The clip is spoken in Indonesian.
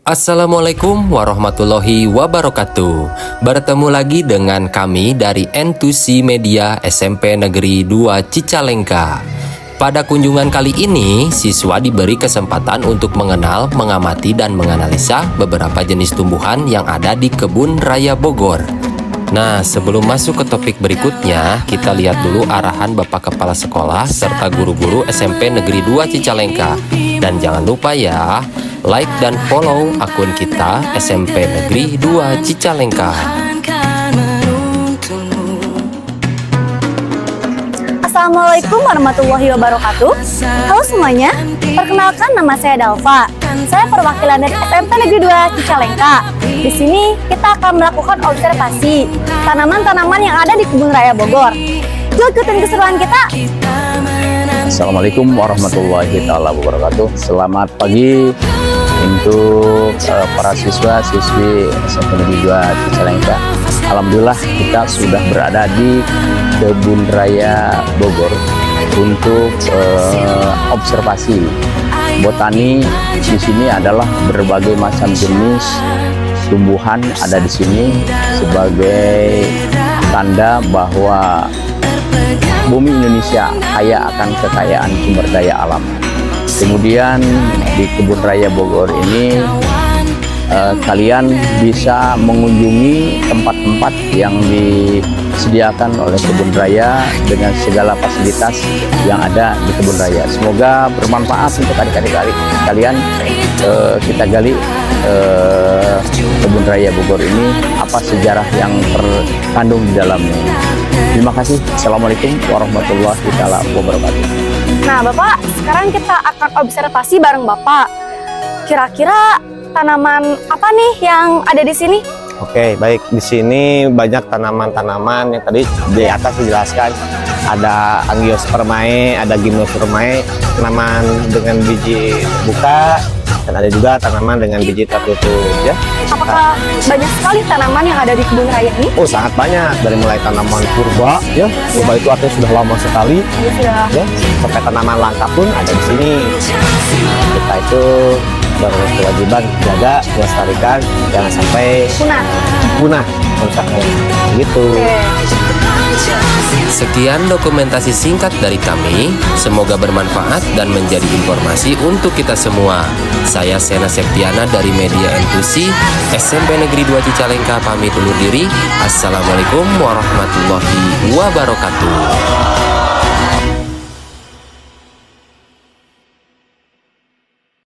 Assalamualaikum warahmatullahi wabarakatuh. Bertemu lagi dengan kami dari N2C Media SMP Negeri 2 Cicalengka. Pada kunjungan kali ini, siswa diberi kesempatan untuk mengenal, mengamati, dan menganalisa beberapa jenis tumbuhan yang ada di Kebun Raya Bogor. Nah, sebelum masuk ke topik berikutnya, kita lihat dulu arahan Bapak Kepala Sekolah serta guru-guru SMP Negeri 2 Cicalengka. Dan jangan lupa ya, like dan follow akun kita SMP Negeri 2 Cicalengka. Assalamualaikum warahmatullahi wabarakatuh. Halo semuanya, perkenalkan nama saya Dalva. Saya perwakilan dari SMP Negeri 2 Cicalengka. Di sini kita akan melakukan observasi tanaman-tanaman yang ada di Kebun Raya Bogor. Yuk ikutin keseruan kita. Assalamualaikum warahmatullahi wabarakatuh. Selamat pagi untuk para siswa-siswi SMP Negeri 2 Cicalengka. Alhamdulillah kita sudah berada di Kebun Raya Bogor untuk observasi botani. Di sini adalah berbagai macam jenis tumbuhan ada di sini sebagai tanda bahwa bumi Indonesia kaya akan kekayaan sumber daya alam. Kemudian di Kebun Raya Bogor ini kalian bisa mengunjungi tempat-tempat yang disediakan oleh Kebun Raya dengan segala fasilitas yang ada di Kebun Raya. Semoga bermanfaat untuk adik-adik kalian. Kita gali Kebun Raya Bogor ini, apa sejarah yang terkandung di dalamnya. Terima kasih. Assalamualaikum warahmatullahi wabarakatuh. Nah Bapak, sekarang kita akan observasi bareng Bapak. Kira-kira tanaman apa nih yang ada di sini? Oke, baik. Di sini banyak tanaman-tanaman yang tadi di atas dijelaskan. Ada Angiospermae, ada Gymnospermae, tanaman dengan biji buka, dan ada juga tanaman dengan biji tertutup, ya. Apakah banyak sekali tanaman yang ada di Kebun Raya ini? Oh, sangat banyak. Dari mulai tanaman purba, ya. Purba itu artinya sudah lama sekali, ya. Sampai tanaman langka pun ada di sini. Kita itu berkewajiban jaga, melestarikan, jangan sampai punah, rusaknya. Gitu. Sekian dokumentasi singkat dari kami. Semoga bermanfaat dan menjadi informasi untuk kita semua. Saya Sena Septiana dari Media N2C SMP Negeri 2 Cicalengka pamit undur diri. Assalamualaikum warahmatullahi wabarakatuh.